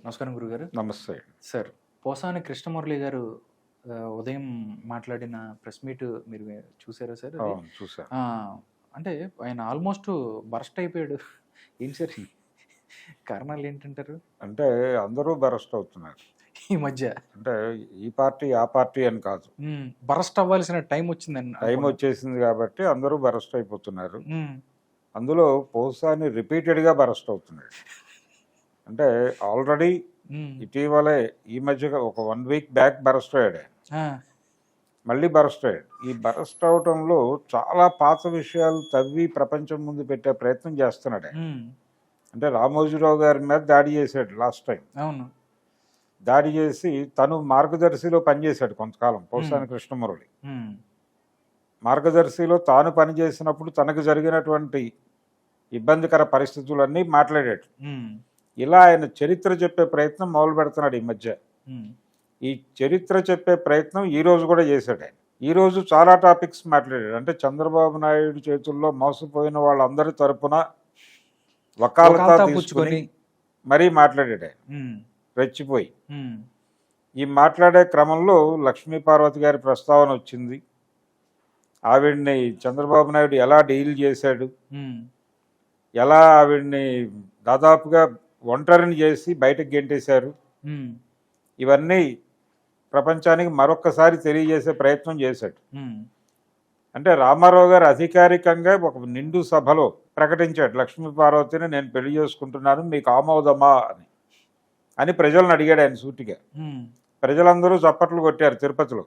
నమస్కారం గురుగారు. నమస్తే. సార్, పోసాని కృష్ణమురళి గారు ఉదయం మాట్లాడిన ప్రెస్ మీట్ మీరు చూసారా సార్ అది? అవును. చూసా. ఆ! అంటే ఆయన ఆల్మోస్ట్ బరస్ట్ అయిపోయాడు. ఏంటి సార్ కారణాలేంటంటారు? అంటే అందరూ బరస్ట్ అవుతున్నారు. ఈ మధ్య. అంటే ఈ పార్టీ, ఆ పార్టీ అని కాదు. బరస్ట్ అవ్వాల్సిన టైం వచ్చిందని టైం అనుకున్నా. వచ్చేసింది కాబట్టి అందరూ బరస్ట్ అయిపోతున్నారు. హ్మ్. అందులో పోసాని రిపీటెడ్‌గా బరస్ట్ అవుతున్నాడు. అంటే ఆల్రెడీ హ్మ్. ఇటీవలే ఈ మధ్యగా ఒక 1 వీక్ బ్యాక్ బరస్ట్ అయ్యాడు ఆయన. ఆ! మళ్ళీ బరస్ట్ అయ్యాడు. ఈ బరస్ట్ అవ్వటంలో చాలా పాత విషయాలు తవ్వి ప్రపంచం ముందు పెట్టే ప్రయత్నం చేస్తున్నాడు ఆయన. హ్మ్. అంటే రామోజీరావు గారి మీద దాడి చేశాడు లాస్ట్ టైం. అవును. దాడి చేసి తను మార్గదర్శిలో పనిచేశాడు కొంతకాలం పోసాని కృష్ణమురళి. హ్మ్. మార్గదర్శిలో తాను పనిచేసినప్పుడు తనకు జరిగినటువంటి ఇబ్బందికర పరిస్థితులన్నీ మాట్లాడాడు. హ్మ్. ఇలా ఆయన చరిత్ర చెప్పే ప్రయత్నం మొదలు పెడుతున్నాడు ఈ మధ్య. హ్మ్. ఈ చరిత్ర చెప్పే ప్రయత్నం ఈ రోజు కూడా చేశాడు ఆయన. ఈ రోజు చాలా టాపిక్స్ మాట్లాడాడు. అంటే చంద్రబాబు నాయుడు చేతుల్లో మోసపోయిన వాళ్ళందరి తరపున వకాలతా వకాల్తా తీసుకుని పుచ్చుకొని. మరీ మాట్లాడాడు ఆయన హ్మ్. రెచ్చిపోయి. హ్మ్. ఈ మాట్లాడే క్రమంలో లక్ష్మీపార్వతి గారి ప్రస్తావన వచ్చింది. ఆవిడ్ని చంద్రబాబు నాయుడు ఎలా డీల్ చేశాడు, హ్మ్. ఎలా ఆవిడ్ని దాదాపుగా ఒంటరిని చేసి బయటకు గెంటేశారు, హ్మ్. ఇవన్నీ ప్రపంచానికి మరొక్కసారి తెలియజేసే ప్రయత్నం చేశాడు. హ్మ్. అంటే రామారావు గారు అధికారికంగా ఒక నిండు సభలో ప్రకటించాడు, లక్ష్మీపార్వతిని నేను పెళ్లి చేసుకుంటున్నాను, మీకు ఆమోదమా అని ప్రజలను అడిగాడు ఆయన సూటిగా. హ్మ్. ప్రజలందరూ చప్పట్లు కొట్టారు తిరుపతిలో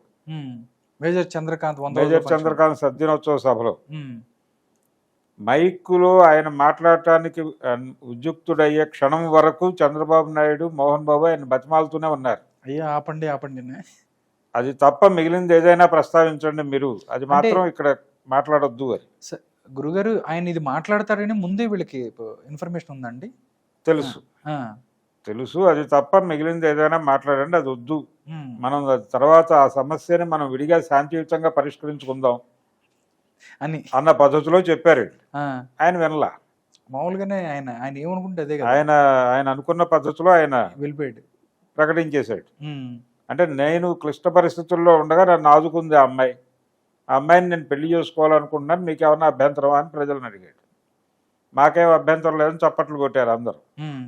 మేజర్ చంద్రకాంత్ 100 రోజుల మేజర్ ఫంక్షన్. చంద్రకాంత్ సద్దినోత్సవ సభలో. హ్మ్. మైకులో ఆయన మాట్లాడటానికి ఉద్యుక్తుడయ్యే క్షణం వరకు చంద్రబాబు నాయుడు, మోహన్ బాబు ఆయన బతిమాలుతూనే ఉన్నారు. అయ్యా ఆపండి ఆపండి అది తప్ప మిగిలింది ఏదైనా ప్రస్తావించండి మీరు, అది అంటే మాత్రం ఇక్కడ మాట్లాడొద్దు అని. గురుగారు ఆయన ఇది మాట్లాడతారని ముందే వీళ్ళకి ఇన్ఫర్మేషన్ ఉందండి. తెలుసు ఆ, తెలుసు అది తప్ప మిగిలింది ఏదైనా మాట్లాడండి, అది వద్దు. ఉమ్, మనం తర్వాత ఆ సమస్యని మనం విడిగా శాంతియుతంగా పరిష్కరించుకుందాం అని అన్న పద్ధతిలో చెప్పారు. ఆ, ఆయన వినలా. మామూలుగానే ఆయన ఆయన ఏమనుకుంటే అదే కదా ఆయన ఆయన అనుకున్న పద్ధతిలో ఆయన వెళ్ళిపోయాడు. ప్రకటించేశాడు. ఉమ్, అంటే నేను క్లిష్ట పరిస్థితుల్లో ఉండగా నన్ను ఆదుకుంది ఆ అమ్మాయి, ఆ అమ్మాయిని నేను పెళ్లి చేసుకోవాలనుకుంటున్నాను, మీకు ఏమన్నా అభ్యంతరమా అని ప్రజలను అడిగాడు. మాకేం అభ్యంతరం లేదని చప్పట్లు కొట్టారు అందరూ, ఉమ్,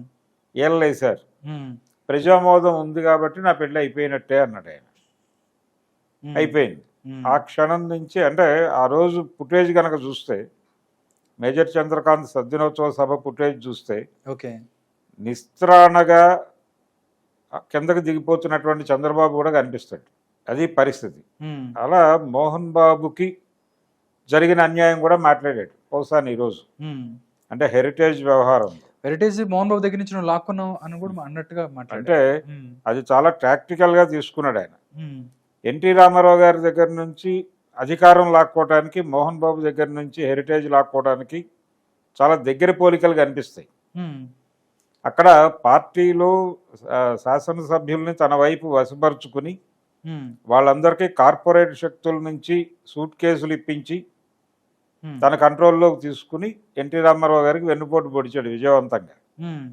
ఏళ్ళేశారు. ఉమ్, ప్రజామోదం ఉంది కాబట్టి నా పెళ్లి అయిపోయినట్టే అన్నాడు ఆయన. ఉమ్, అయిపోయింది. ఉమ్, ఆ క్షణం నుంచి అంటే ఆ రోజు ఫుటేజ్ కనుక చూస్తే, మేజర్ చంద్రకాంత్ సద్దినోత్సవ సభ ఫుటేజ్ చూస్తే ఓకే. నిస్త్రాణగా కిందకు దిగిపోతున్నటువంటి చంద్రబాబు కూడా కనిపిస్తాడు. అది పరిస్థితి. ఉమ్, అలా మోహన్ బాబుకి జరిగిన అన్యాయం కూడా మాట్లాడాడు పోసాని ఈరోజు. ఉమ్. అంటే హెరిటేజ్ వ్యవహారం హెరిటేజ్ మోహన్ బాబు దగ్గర నుంచి నువ్వు లాక్కున్నావు అని కూడా అన్నట్టుగా అంటే మాట్లాడారు. అది చాలా ప్రాక్టికల్గా తీసుకున్నాడు ఆయన. ఉమ్, ఎన్టీ రామారావు గారి దగ్గర నుంచి అధికారం లాక్కోవడానికి, మోహన్ బాబు దగ్గర నుంచి హెరిటేజ్ లాక్కోవడానికి చాలా దగ్గర పోలికలు కనిపిస్తాయి. ఉమ్, అక్కడ పార్టీలో శాసనసభ్యుల్ని తన వైపు వశపరుచుకుని ఉమ్, వాళ్ళందరికీ కార్పొరేట్ శక్తుల నుంచి సూట్ కేసులు ఇప్పించి ఉమ్, తన కంట్రోల్లోకి తీసుకుని ఎన్టీ రామారావు గారికి వెన్నుపోటు పొడిచాడు విజయవంతంగా ఉమ్,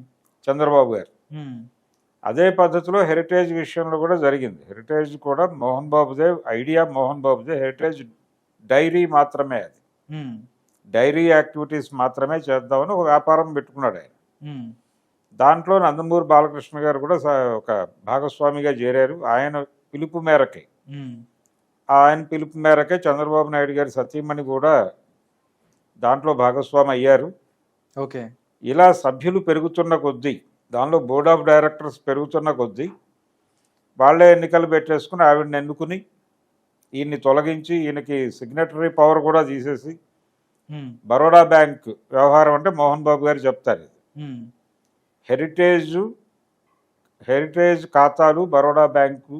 చంద్రబాబు గారు. ఉమ్, అదే పద్ధతిలో హెరిటేజ్ విషయంలో కూడా జరిగింది. హెరిటేజ్ కూడా మోహన్ బాబుదే ఐడియా, మోహన్ బాబుదే. హెరిటేజ్ డైరీ మాత్రమే, అది ఉమ్, డైరీ యాక్టివిటీస్ మాత్రమే చేద్దామని ఒక వ్యాపారం పెట్టుకున్నాడు ఆయన. ఉమ్, దాంట్లో నందమూరి బాలకృష్ణ గారు కూడా ఒక భాగస్వామిగా చేరారు. ఆయన పిలుపు మేరకే ఉమ్, చంద్రబాబు నాయుడు గారి సతీమణి కూడా దాంట్లో భాగస్వామి అయ్యారు. ఓకే. ఇలా సభ్యులు పెరుగుతున్న కొద్దీ, దానిలో బోర్డ్ ఆఫ్ డైరెక్టర్స్ పెరుగుతున్న కొద్దీ వాళ్లే ఎన్నికలు పెట్టేసుకుని ఆవిడని ఎన్నుకుని ఈయన్ని తొలగించి ఈయనకి సిగ్నేటరీ పవర్ కూడా తీసేసి, బరోడా బ్యాంక్ వ్యవహారం అంటే మోహన్ బాబు గారు చెప్తారు, హెరిటేజ్ ఖాతాలు, బరోడా బ్యాంకు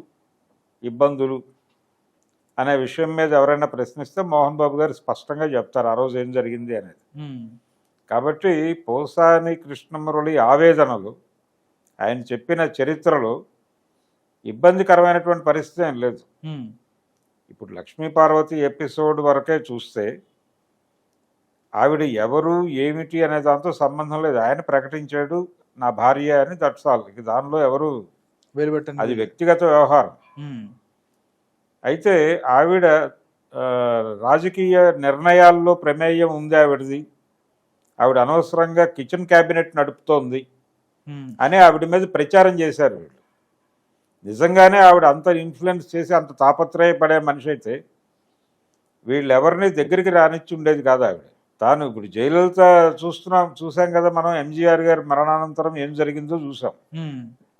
ఇబ్బందులు అనే విషయం మీద ఎవరైనా ప్రశ్నిస్తే మోహన్ బాబు గారు స్పష్టంగా చెప్తారు ఆ రోజు ఏం జరిగింది అనేది. కాబట్టి పోసాని కృష్ణమురళి ఆవేదనలు, ఆయన చెప్పిన చరిత్రలో ఇబ్బందికరమైనటువంటి పరిస్థితి ఏం లేదు. ఇప్పుడు లక్ష్మీపార్వతి ఎపిసోడ్ వరకే చూస్తే ఆవిడ ఎవరు ఏమిటి అనే దాంతో సంబంధం లేదు. ఆయన ప్రకటించాడు, నా భార్య అని దట్స్ ఆల్. ఇక దానిలో ఎవరు వెలువెట్టండి. అది వ్యక్తిగత వ్యవహారం. అయితే ఆవిడ రాజకీయ నిర్ణయాల్లో ప్రమేయం ఉంది ఆవిడది. ఆవిడ అనవసరంగా కిచెన్ క్యాబినెట్ నడుపుతోంది అని ఆవిడ మీద ప్రచారం చేశారు వీళ్ళు. నిజంగానే ఆవిడ అంత ఇన్ఫ్లుయెన్స్ చేసి అంత తాపత్రయపడే మనిషి అయితే వీళ్ళెవరిని దగ్గరికి రానిచ్చి ఉండేది కాదు ఆవిడ. తాను ఇప్పుడు జయలలిత చూసాం కదా మనం. ఎంజీఆర్ గారి మరణానంతరం ఏం జరిగిందో చూసాం.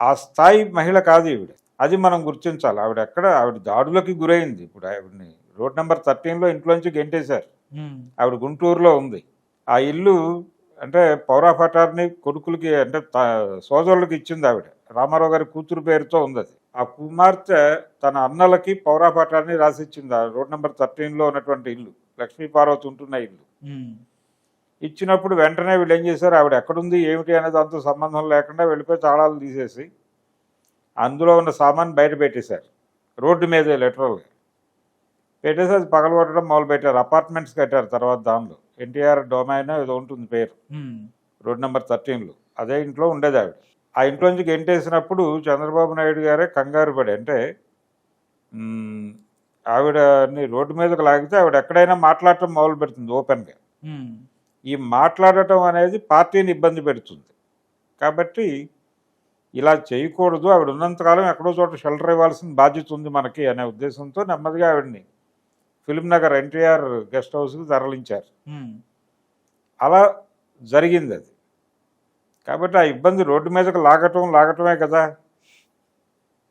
ఆ స్థాయి మహిళ కాదు ఈవిడ. అది మనం గుర్తించాలి. ఆవిడ దాడులకి గురైంది. ఇప్పుడు ఆవిడని రోడ్ నెంబర్ 13లో ఇంట్లోంచి గెంటేశారు. ఆవిడ గుంటూరులో ఉంది. ఆ ఇల్లు అంటే పౌర ఆఫ్ అటార్నీ కొడుకులకి అంటే సోదరులకి ఇచ్చింది ఆవిడ. రామారావు గారి కూతురు పేరుతో ఉంది అది. ఆ కుమార్తె తన అన్నలకి పౌర ఆఫ్ అటార్నీ రాసిచ్చింది ఆ రోడ్ నెంబర్ 13లో ఉన్నటువంటి ఇల్లు. లక్ష్మీ పార్వతి ఉంటున్న ఇల్లు ఇచ్చినప్పుడు వెంటనే వీళ్ళు ఏం చేశారు, ఆవిడ ఎక్కడుంది ఏమిటి అనే దాంతో సంబంధం లేకుండా వెళ్ళిపోయి తాళాలు తీసేసి అందులో ఉన్న సామాన్ బయట పెట్టేశారు. రోడ్డు మీదే లిటరల్గా పెట్టేసి అది పగలగొట్టడం మొదలుపెట్టారు. అపార్ట్మెంట్స్ కట్టారు తర్వాత. దానిలో ఎన్టీఆర్ డొమైన్ ఏదో ఉంటుంది పేరు, రోడ్ నెంబర్ 13లో. అదే ఇంట్లో ఉండేది ఆవిడ. ఆ ఇంట్లోంచి గెంటేసినప్పుడు చంద్రబాబు నాయుడు గారే కంగారు పడి, అంటే ఆవిడని రోడ్డు మీదకి లాగితే ఆవిడ ఎక్కడైనా మాట్లాడటం మొదలు పెడుతుంది ఓపెన్గా. ఈ మాట్లాడటం అనేది పార్టీని ఇబ్బంది పెడుతుంది కాబట్టి ఇలా చేయకూడదు. ఆవిడ ఉన్నంతకాలం ఎక్కడో చోట షెల్టర్ ఇవ్వాల్సిన బాధ్యత ఉంది మనకి అనే ఉద్దేశంతో నెమ్మదిగా ఆవిడని ఫిల్మ్ నగర్ ఎన్టీఆర్ గెస్ట్ హౌస్కి తరలించారు. అలా జరిగింది అది. కాబట్టి ఆ ఇబ్బంది రోడ్డు మీదకి లాగటమే కదా.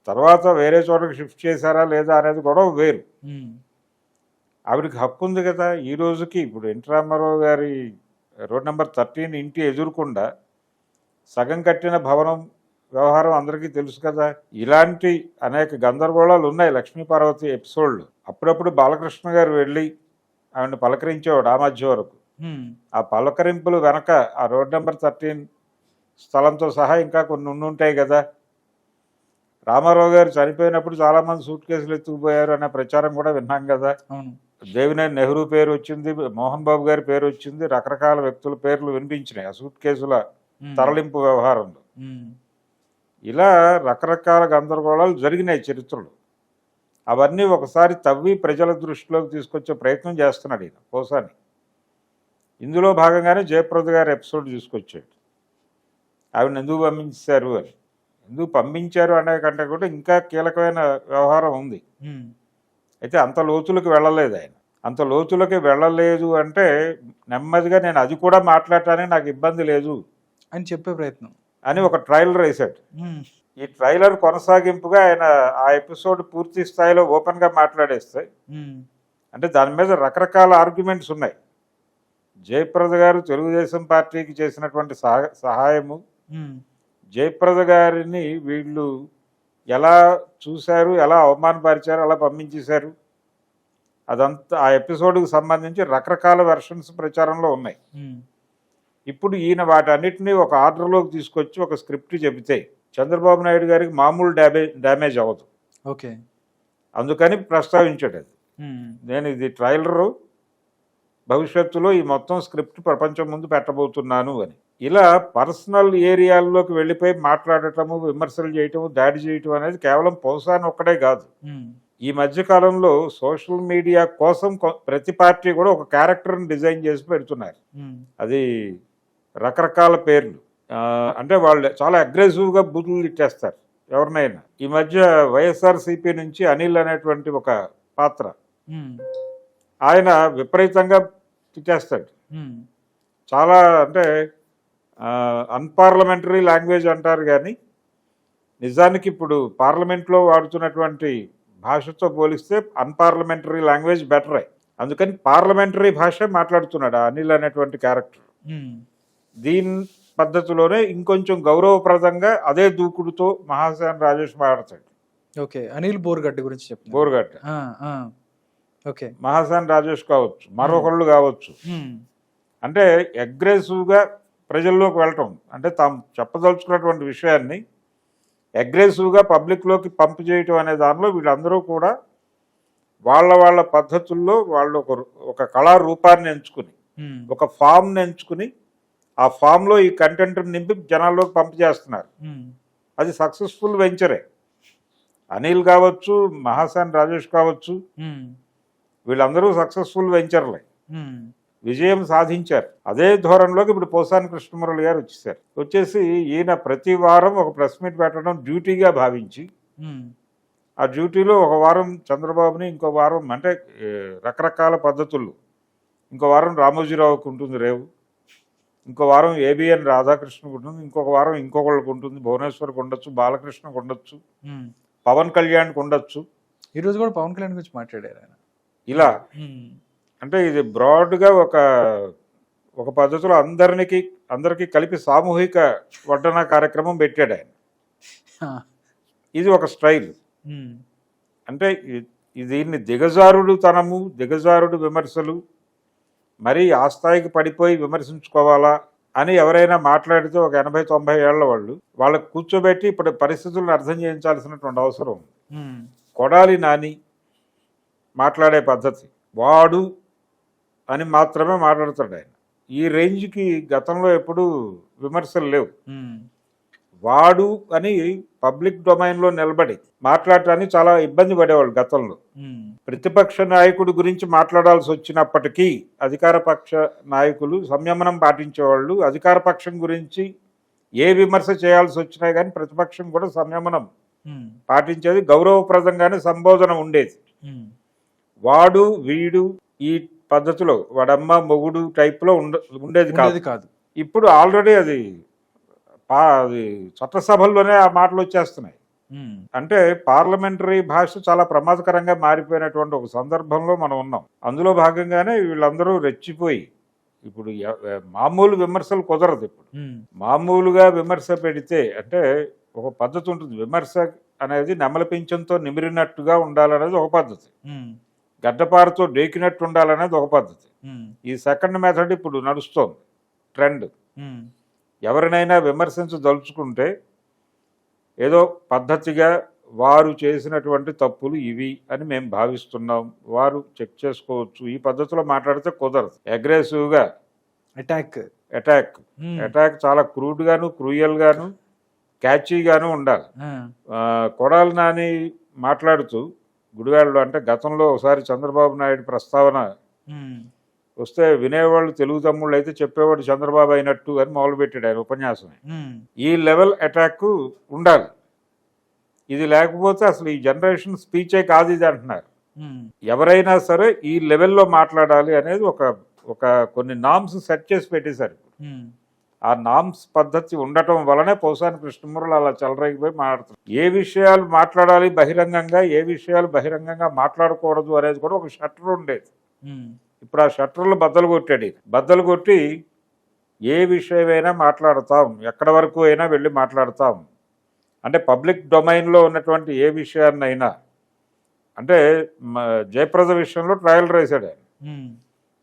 తర్వాత వేరే చోటకి షిఫ్ట్ చేశారా లేదా అనేది గొడవ వేరు. ఆవిడకి హక్కు ఉంది కదా. ఈ రోజుకి ఇప్పుడు ఎన్టీ రామారావు గారి రోడ్ నెంబర్ 13 ఇంటి ఎదురుకుండా సగం కట్టిన భవనం వ్యవహారం అందరికీ తెలుసు కదా. ఇలాంటి అనేక గందరగోళాలు ఉన్నాయి లక్ష్మీ పార్వతి ఎపిసోడ్లు. అప్పుడప్పుడు బాలకృష్ణ గారు వెళ్ళి ఆవిడని పలకరించేవాడు ఆ మధ్య వరకు. ఆ పలకరింపులు వెనక ఆ రోడ్ నెంబర్ 13 స్థలంతో సహా ఇంకా కొన్ని ఉండుంటాయి కదా. రామారావు గారు చనిపోయినప్పుడు చాలామంది సూట్ కేసులు ఎత్తుకుపోయారు అనే ప్రచారం కూడా విన్నాం కదా. దేవినేని నెహ్రూ పేరు వచ్చింది, మోహన్ బాబు గారి పేరు వచ్చింది, రకరకాల వ్యక్తుల పేర్లు వినిపించినాయి ఆ సూట్ కేసుల తరలింపు వ్యవహారంలో. ఇలా రకరకాల గందరగోళాలు జరిగినాయి చరిత్రలో. అవన్నీ ఒకసారి తవ్వి ప్రజల దృష్టిలోకి తీసుకొచ్చే ప్రయత్నం చేస్తున్నాడు ఈయన పోసాని. ఇందులో భాగంగానే జయప్రద గారి ఎపిసోడ్ తీసుకొచ్చాడు. ఆవిడని ఎందుకు పంపించారు అని. ఎందుకు పంపించారు అనే కంటే కూడా ఇంకా కీలకమైన వ్యవహారం ఉంది. అయితే అంత లోతులకు వెళ్ళలేదు ఆయన. అంత లోతులకి వెళ్ళలేదు అంటే నెమ్మదిగా నేను అది కూడా మాట్లాడటానికి నాకు ఇబ్బంది లేదు అని చెప్పే ప్రయత్నం అని ఒక ట్రైలర్ వేశాడు. ఈ ట్రైలర్ కొనసాగింపుగా ఆయన ఆ ఎపిసోడ్ పూర్తి స్థాయిలో ఓపెన్గా మాట్లాడేస్తే అంటే దాని మీద రకరకాల ఆర్గ్యుమెంట్స్ ఉన్నాయి. జయప్రద గారు తెలుగుదేశం పార్టీకి చేసినటువంటి సహాయము, జయప్రద గారిని వీళ్ళు ఎలా చూశారు, ఎలా అవమానపరిచారు, అలా పంపించేశారు, అదంతా ఆ ఎపిసోడ్కి సంబంధించి రకరకాల వెర్షన్స్ ప్రచారంలో ఉన్నాయి. ఇప్పుడు ఈయన వాటన్నిటినీ ఒక ఆర్డర్లోకి తీసుకొచ్చి ఒక స్క్రిప్ట్ చెబితే చంద్రబాబు నాయుడు గారికి మామూలు డ్యామేజ్ అవ్వదు. ఓకే, అందుకని ప్రస్తావించాడు అది. నేను ఇది ట్రైలరు, భవిష్యత్తులో ఈ మొత్తం స్క్రిప్ట్ ప్రపంచం ముందు పెట్టబోతున్నాను అని. ఇలా పర్సనల్ ఏరియాల్లోకి వెళ్ళిపోయి మాట్లాడటము, విమర్శలు చేయటము, దాడి చేయటం అనేది కేవలం పోసాని ఒక్కడే కాదు. ఈ మధ్య కాలంలో సోషల్ మీడియా కోసం ప్రతి పార్టీ కూడా ఒక క్యారెక్టర్ని డిజైన్ చేసి పెడుతున్నారు. అది రకరకాల పేర్లు. అంటే వాళ్ళు చాలా అగ్రెసివ్గా బూతులు తిట్టేస్తారు ఎవరినైనా. ఈ మధ్య వైఎస్ఆర్సీపీ నుంచి అనిల్ అనేటువంటి ఒక పాత్ర, ఆయన విపరీతంగా తిట్టేస్తాడు. చాలా అంటే అన్పార్లమెంటరీ లాంగ్వేజ్ అంటారు కానీ నిజానికి ఇప్పుడు పార్లమెంట్లో వాడుతున్నటువంటి భాషతో పోలిస్తే అన్పార్లమెంటరీ లాంగ్వేజ్ బెటరే. అందుకని పార్లమెంటరీ భాష మాట్లాడుతున్నాడు అనిల్ అనేటువంటి క్యారెక్టర్. దీని పద్ధతిలోనే ఇంకొంచెం గౌరవప్రదంగా అదే దూకుడుతో మహాసేన్ రాజేష్ మాట్లాడతాడు. ఓకే, అనిల్ బోర్గడ్డ గురించి చెప్పండి. బోర్గడ్డ ఓకే, మహాసేన్ రాజేష్ కావచ్చు, మరొకళ్ళు కావచ్చు. అంటే అగ్రెసివ్గా ప్రజల్లోకి వెళ్ళటం, అంటే తాము చెప్పదలుచుకున్నటువంటి విషయాన్ని అగ్రెసివ్గా పబ్లిక్లోకి పంపు చేయటం అనే దానిలో వీళ్ళందరూ కూడా వాళ్ళ పద్ధతుల్లో వాళ్ళు ఒక కళారూపాన్ని ఎంచుకుని, ఒక ఫామ్ని ఎంచుకుని ఆ ఫామ్లో ఈ కంటెంట్ నింపి జనాల్లోకి పంపించేస్తున్నారు. అది సక్సెస్ఫుల్ వెంచరే. అనిల్ కావచ్చు, మహాసాన్ రాజేష్ కావచ్చు, వీళ్ళందరూ సక్సెస్ఫుల్ వెంచర్లే, విజయం సాధించారు. అదే ధోరణిలోకి ఇప్పుడు పోసాని కృష్ణమురళి గారు వచ్చేసి ఈయన ప్రతి వారం ఒక ప్రెస్ మీట్ పెట్టడం డ్యూటీగా భావించి ఆ డ్యూటీలో ఒక వారం చంద్రబాబుని, ఇంకో వారం అంటే రకరకాల పద్ధతుల్లో, ఇంకో వారం రామోజీరావుకు ఉంటుంది రేవు, ఇంకో వారం ఏబిఎన్ రాధాకృష్ణకు ఉంటుంది, ఇంకొక వారం ఇంకొకళ్ళకు ఉంటుంది, భువనేశ్వర్కి ఉండొచ్చు, బాలకృష్ణకు ఉండొచ్చు, పవన్ కళ్యాణ్కి ఉండొచ్చు. ఈరోజు కూడా పవన్ కళ్యాణ్ గురించి మాట్లాడారు ఆయన. ఇలా అంటే ఇది బ్రాడ్గా ఒక పద్ధతిలో అందరికీ కలిపి సామూహిక వడ్డన కార్యక్రమం పెట్టాడు ఆయన. ఇది ఒక స్టైల్. అంటే దీన్ని దిగజారుడు విమర్శలు, మరీ ఆ స్థాయికి పడిపోయి విమర్శించుకోవాలా అని ఎవరైనా మాట్లాడితే ఒక 80-90 ఏళ్ల వాళ్ళకు కూర్చోబెట్టి ఇప్పుడు పరిస్థితులను అర్థం చేయించాల్సినటువంటి అవసరం ఉంది. కొడాలి నాని మాట్లాడే పద్ధతి, వాడు అని మాత్రమే మాట్లాడతాడు ఆయన. ఈ రేంజ్కి గతంలో ఎప్పుడు విమర్శలు లేవు. వాడు అని పబ్లిక్ డొమైన్లో నిలబడి మాట్లాడటానికి చాలా ఇబ్బంది పడేవాళ్ళు గతంలో. ప్రతిపక్ష నాయకుడి గురించి మాట్లాడాల్సి వచ్చినప్పటికీ అధికార పక్ష నాయకులు సంయమనం పాటించేవాళ్ళు. అధికార పక్షం గురించి ఏ విమర్శ చేయాల్సి వచ్చినా కానీ ప్రతిపక్షం కూడా సంయమనం పాటించేది, గౌరవప్రదంగానే సంబోధన ఉండేది. వాడు వీడు ఈ పద్ధతిలో వాడమ్మ మొగుడు టైప్లో ఉండేది కాదు. ఇప్పుడు ఆల్రెడీ అది చట్టసభల్లోనే ఆ మాటలు వచ్చేస్తున్నాయి. అంటే పార్లమెంటరీ భాష చాలా ప్రమాదకరంగా మారిపోయినటువంటి ఒక సందర్భంలో మనం ఉన్నాం. అందులో భాగంగానే వీళ్ళందరూ రెచ్చిపోయి ఇప్పుడు మామూలు విమర్శలు కుదరదు. ఇప్పుడు మామూలుగా విమర్శ పెడితే అంటే ఒక పద్ధతి ఉంటుంది. విమర్శ అనేది నెమలి పింఛంతో నిమిరినట్టుగా ఉండాలనేది ఒక పద్ధతి, గడ్డపారతో డేకినట్టు ఉండాలనేది ఒక పద్ధతి. ఈ సెకండ్ మెథడ్ ఇప్పుడు నడుస్తోంది, ట్రెండ్. ఎవరినైనా విమర్శించదలుచుకుంటే ఏదో పద్ధతిగా వారు చేసినటువంటి తప్పులు ఇవి అని మేము భావిస్తున్నాం, వారు చెక్ చేసుకోవచ్చు, ఈ పద్ధతిలో మాట్లాడితే కుదరదు. అగ్రెసివ్గా అటాక్ చాలా క్రూడ్గాను, క్రూయల్గాను, క్యాచీగాను ఉండాలి. కొడాలి నాని మాట్లాడుతూ గుడివాడలో అంటే గతంలో ఒకసారి చంద్రబాబు నాయుడు ప్రస్తావన వస్తే వినేవాళ్ళు తెలుగు తమ్ముళ్ళు అయితే చెప్పేవాడు చంద్రబాబు అయినట్టు అని మొదలుపెట్టాడు ఆయన ఉపన్యాసమే. ఈ లెవెల్ అటాక్ ఉండాలి. ఇది లేకపోతే అసలు ఈ జనరేషన్ స్పీచే కాదు ఇది అంటున్నారు. ఎవరైనా సరే ఈ లెవెల్లో మాట్లాడాలి అనేది ఒక కొన్ని నామ్స్ సెట్ చేసి పెట్టేశారు. ఆ నామ్స్ పద్ధతి ఉండటం వలనే పోసాని కృష్ణమురళి అలా చెలరేగిపోయి మాట్లాడుతున్నారు. ఏ విషయాలు మాట్లాడాలి బహిరంగంగా, ఏ విషయాలు బహిరంగంగా మాట్లాడకూడదు అనేది కూడా ఒక షట్టర్ ఉండేది. ఇప్పుడు ఆ షట్టర్లు బద్దలు కొట్టి ఏ విషయమైనా మాట్లాడతాం, ఎక్కడి వరకు అయినా వెళ్ళి మాట్లాడతాం. అంటే పబ్లిక్ డొమైన్లో ఉన్నటువంటి ఏ విషయాన్నైనా, అంటే జయప్రద విషయంలో ట్రయల్ రాశాడు ఆయన.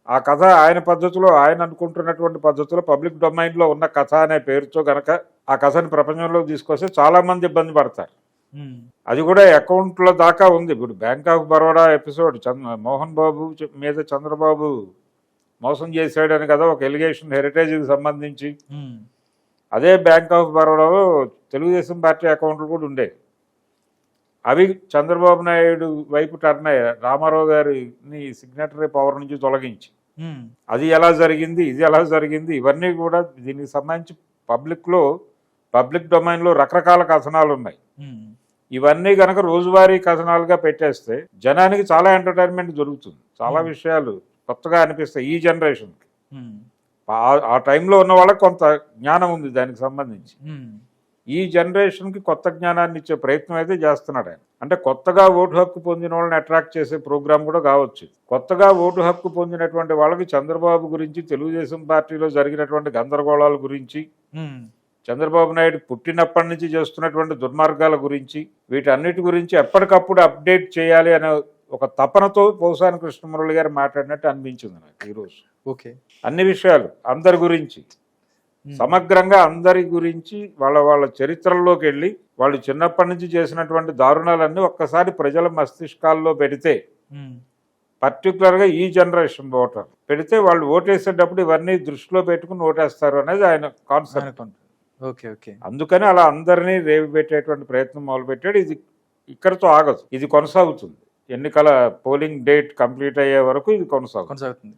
ఆ కథ ఆయన పద్ధతిలో, ఆయన అనుకుంటున్నటువంటి పద్ధతిలో పబ్లిక్ డొమైన్లో ఉన్న కథ అనే పేరుతో గనక ఆ కథని ప్రపంచంలోకి తీసుకొస్తే చాలా మంది ఇబ్బంది పడతారు. అది కూడా అకౌంట్ల దాకా ఉంది. ఇప్పుడు bank of Baroda episode Mohan Babu మీద చంద్రబాబు మోసం చేశాడని కదా ఒక ఎలిగేషన్ హెరిటేజ్కి సంబంధించి. అదే బ్యాంక్ ఆఫ్ బరోడాలో తెలుగుదేశం పార్టీ అకౌంట్లు కూడా ఉండేవి. అవి చంద్రబాబు నాయుడు వైపు టర్న్ అయ్యారు, రామారావు గారిని సిగ్నేటరీ పవర్ నుంచి తొలగించి. అది ఎలా జరిగింది, ఇది ఎలా జరిగింది, ఇవన్నీ కూడా దీనికి సంబంధించి పబ్లిక్ డొమైన్లో రకరకాల కథనాలు ఉన్నాయి. ఇవన్నీ కనుక రోజువారీ కథనాలుగా పెట్టేస్తే జనానికి చాలా ఎంటర్టైన్మెంట్ దొరుకుతుంది, చాలా విషయాలు కొత్తగా అనిపిస్తాయి ఈ జనరేషన్కి. ఆ టైంలో ఉన్న వాళ్ళకి కొంత జ్ఞానం ఉంది దానికి సంబంధించి. ఈ జనరేషన్కి కొత్త జ్ఞానాన్ని ఇచ్చే ప్రయత్నం అయితే చేస్తున్నాడు ఆయన. అంటే కొత్తగా ఓటు హక్కు పొందిన వాళ్ళని అట్రాక్ట్ చేసే ప్రోగ్రాం కూడా కావచ్చు. కొత్తగా ఓటు హక్కు పొందినటువంటి వాళ్ళకి చంద్రబాబు గురించి, తెలుగుదేశం పార్టీలో జరిగినటువంటి గందరగోళాల గురించి, చంద్రబాబు నాయుడు పుట్టినప్పటి నుంచి చేస్తున్నటువంటి దుర్మార్గాల గురించి, వీటన్నిటి గురించి ఎప్పటికప్పుడు అప్డేట్ చేయాలి అనే ఒక తపనతో పోసాని కృష్ణమురళి గారు మాట్లాడినట్టు అనిపించింది నాకు ఈరోజు. ఓకే, అన్ని విషయాలు అందరి గురించి సమగ్రంగా, అందరి గురించి వాళ్ళ చరిత్రల్లోకి వెళ్ళి వాళ్ళు చిన్నప్పటి నుంచి చేసినటువంటి దారుణాలన్నీ ఒక్కసారి ప్రజల మస్తిష్కాల్లో పెడితే పర్టికులర్గా ఈ జనరేషన్ ఓటర్ పెడితే వాళ్ళు ఓటేసేటప్పుడు ఇవన్నీ దృష్టిలో పెట్టుకుని ఓటేస్తారు అనేది ఆయన కాన్సెప్ట్. Okay okay. అందుకని అలా అందరినీ రేవి పెట్టేటువంటి ప్రయత్నం మొదలుపెట్టాడు. ఇది ఇక్కడితో ఆగదు, ఇది కొనసాగుతుంది. ఎన్నికల పోలింగ్ డేట్ కంప్లీట్ అయ్యే వరకు ఇది కొనసాగుతుంది.